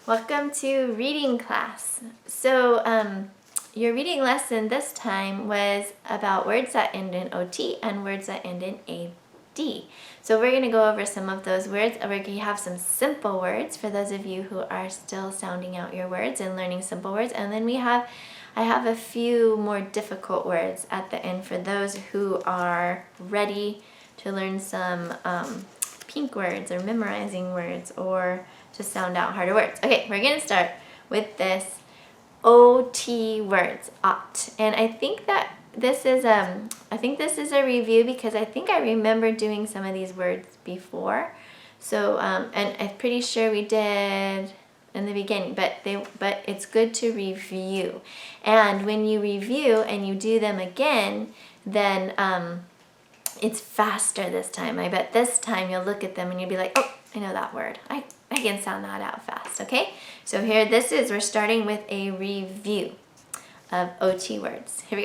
Welcome to reading class. So, your reading lesson this time was about words that end in OT and words that end in AD. So we're going to go over some of those words. We're going to have some simple words for those of you who are still sounding out your words and learning simple words. And then I have a few more difficult words at the end for those who are ready to learn some pink words or memorizing words or to sound out harder words. Okay, we're going to start with this OT words, ought. And I think that this is a review because I think I remember doing some of these words before. So and I'm pretty sure we did in the beginning, but it's good to review. And when you review and you do them again, then it's faster this time. I bet this time you'll look at them and you'll be like, oh, I know that word. I can sound that out fast, okay? So here we're starting with a review of OT words. Here we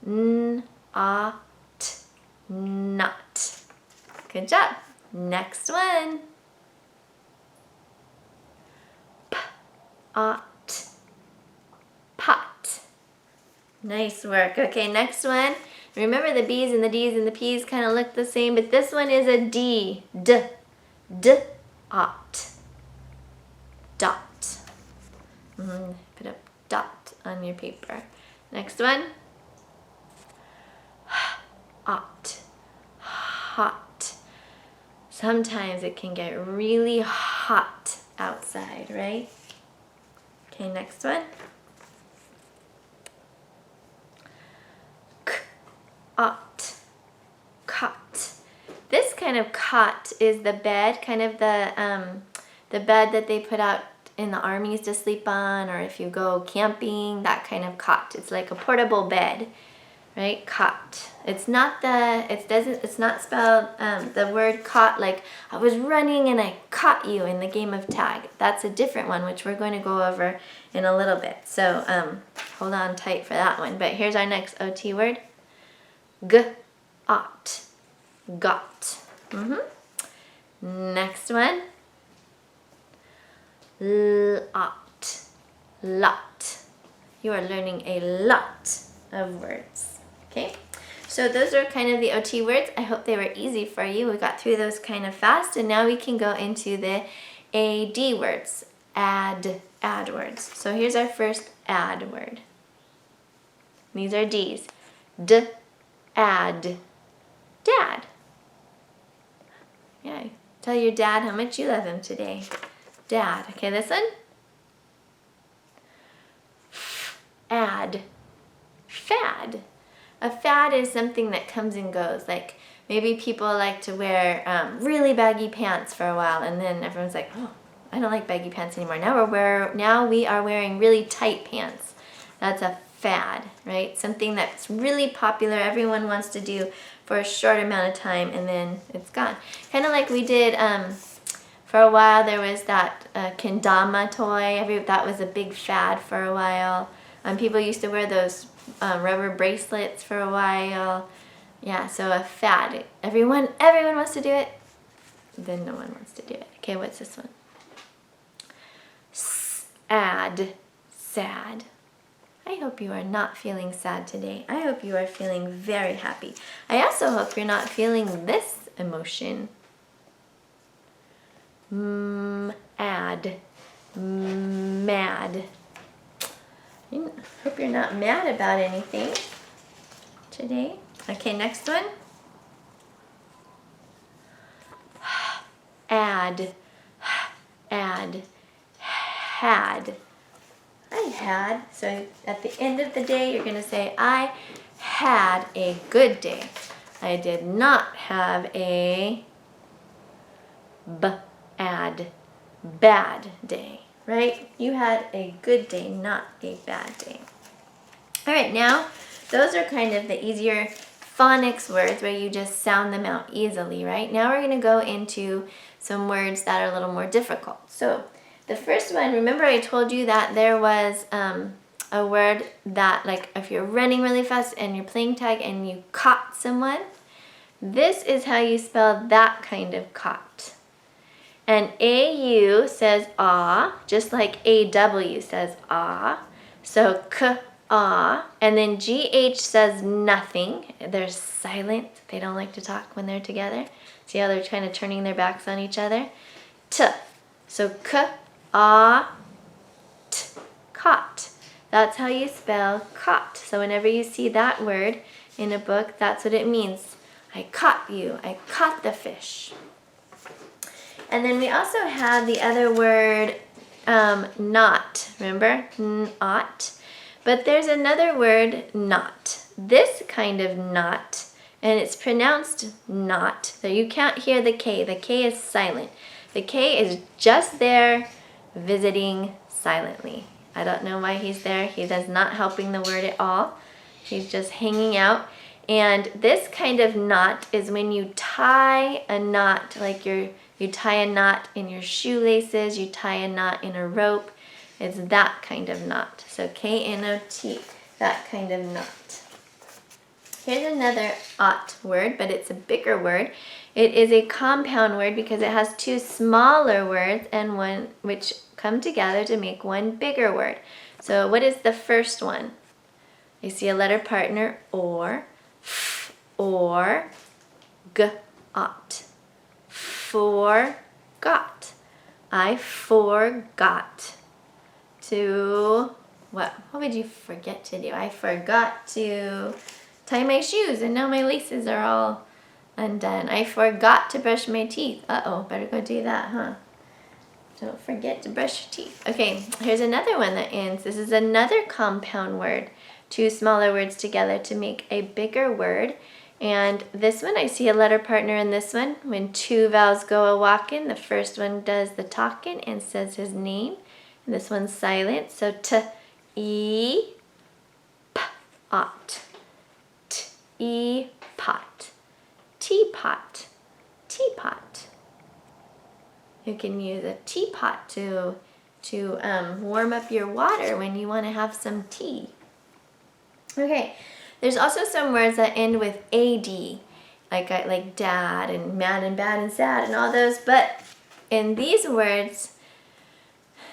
go. Ought, not. Good job. Next one. Ought, pot. Nice work. Okay, next one. Remember the B's and the D's and the P's kind of look the same, but this one is a D. Ought. Dot. Put a dot on your paper. Next one. Ought. Hot. Sometimes it can get really hot outside, right? Okay, next one. Ought, cot. This kind of cot is the bed, kind of the bed that they put out in the armies to sleep on, or if you go camping, that kind of cot. It's like a portable bed, right? Cot. It's not spelled the word caught like I was running and I caught you in the game of tag. That's a different one, which we're going to go over in a little bit. So hold on tight for that one. But here's our next OT word. Ought, got. Next one. Lot, lot. You are learning a lot of words. Okay, so those are kind of the OT words. I hope they were easy for you. We got through those kind of fast, and now we can go into the AD words, add words. So here's our first add word. These are D's. Add, dad. Yeah, tell your dad how much you love him today. Dad. Okay, this one. Add, fad. A fad is something that comes and goes. Like maybe people like to wear really baggy pants for a while, and then everyone's like, oh, I don't like baggy pants anymore. Now we are wearing really tight pants. That's a fad, right? Something that's really popular, everyone wants to do for a short amount of time, and then it's gone. Kind of like we did for a while. There was that kendama toy. That was a big fad for a while. People used to wear those rubber bracelets for a while. Yeah, so a fad. Everyone wants to do it. Then no one wants to do it. Okay, what's this one? Add, sad. I hope you are not feeling sad today. I hope you are feeling very happy. I also hope you're not feeling this emotion. Add, mad. I hope you're not mad about anything today. Okay, next one. Add, had. I had. So at the end of the day, you're going to say, I had a good day. I did not have a bad day, right? You had a good day, not a bad day. All right, now those are kind of the easier phonics words where you just sound them out easily, right? Now we're going to go into some words that are a little more difficult. So the first one, remember I told you that there was a word that, like, if you're running really fast and you're playing tag and you caught someone, this is how you spell that kind of caught. And AU says ah, just like AW says ah. So k, ah. And then GH says nothing. They're silent. They don't like to talk when they're together. See how they're kind of turning their backs on each other? T. So k, ah, t. Caught. That's how you spell caught. So whenever you see that word in a book, that's what it means. I caught you. I caught the fish. And then we also have the other word, not. Remember? Not. But there's another word, not. This kind of not, and it's pronounced not. So you can't hear the K. The K is silent. The K is just there visiting silently. I don't know why he's there. He is not helping the word at all. He's just hanging out. And this kind of knot is when you tie a knot, like you tie a knot in your shoelaces, you tie a knot in a rope. It's that kind of knot. So K-N-O-T, that kind of knot. Here's another ought word, but it's a bigger word. It is a compound word because it has two smaller words and one which come together to make one bigger word. So what is the first one? You see a letter partner, or g, ought. Forgot. I forgot to, what would you forget to do? I forgot to tie my shoes and now my laces are all undone. I forgot to brush my teeth. Uh-oh, better go do that, huh? Don't forget to brush your teeth. Okay, here's another one that ends. This is another compound word. Two smaller words together to make a bigger word. And this one, I see a letter partner in this one. When two vowels go a-walkin', the first one does the talkin' and says his name. And this one's silent, so t-e, p, ought. T-e, pot. Teapot. Teapot. You can use a teapot to warm up your water when you want to have some tea. Okay, there's also some words that end with AD, like dad and mad and bad and sad and all those, but in these words,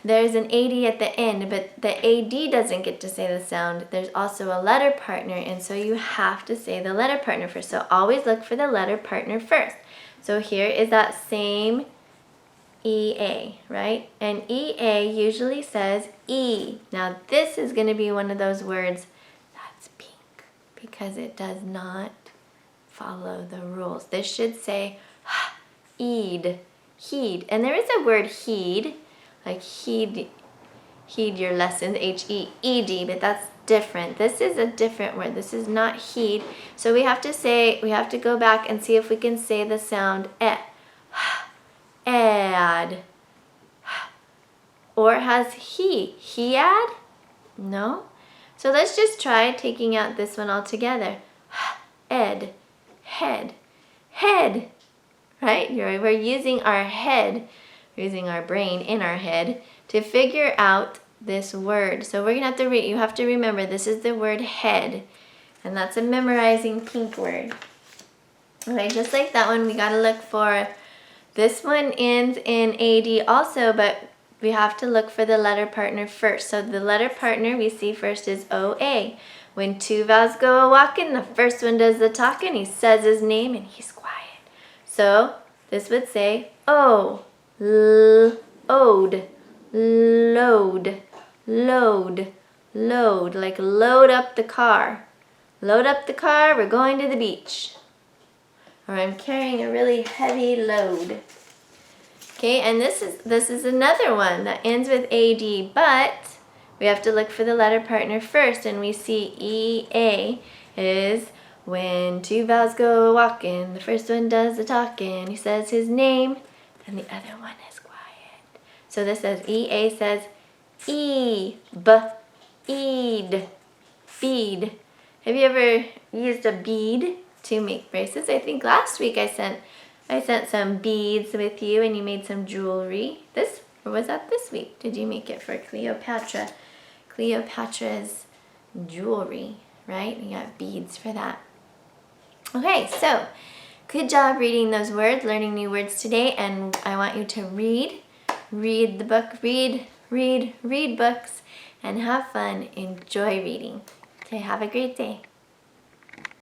there's an AD at the end, but the AD doesn't get to say the sound. There's also a letter partner, and so you have to say the letter partner first. So always look for the letter partner first. So here is that same EA, right? And EA usually says E. Now this is going to be one of those words that's pink because it does not follow the rules. This should say heed, heed. And there is a word heed, like heed your lessons, H-E-E-D, but that's different. This is a different word. This is not heed. So we have to go back and see if we can say the sound E. Add. Or has he add? No. So let's just try taking out this one altogether. Ed, head, head, right? We're using our head, we're using our brain in our head to figure out this word. So we're gonna have to you have to remember this is the word head, and that's a memorizing pink word. Okay, just like that one, we gotta look for, this one ends in AD also, but we have to look for the letter partner first. So the letter partner we see first is OA. When two vowels go a-walkin', the first one does the talkin', he says his name and he's quiet. So this would say O, ode, load, load, load, like load up the car. Load up the car, we're going to the beach. Or I'm carrying a really heavy load. Okay, and this is another one that ends with AD, but we have to look for the letter partner first, and we see EA is when two vowels go a-walkin', the first one does the talkin', he says his name, and the other one is quiet. So this says EA says eed, bead. Have you ever used a bead to make bracelets? I think last week I sent some beads with you and you made some jewelry. Or was that this week? Did you make it for Cleopatra? Cleopatra's jewelry, right? You got beads for that. Okay, so Good job reading those words, learning new words today, and I want you to read the book, read books, and have fun. Enjoy reading. Okay, have a great day.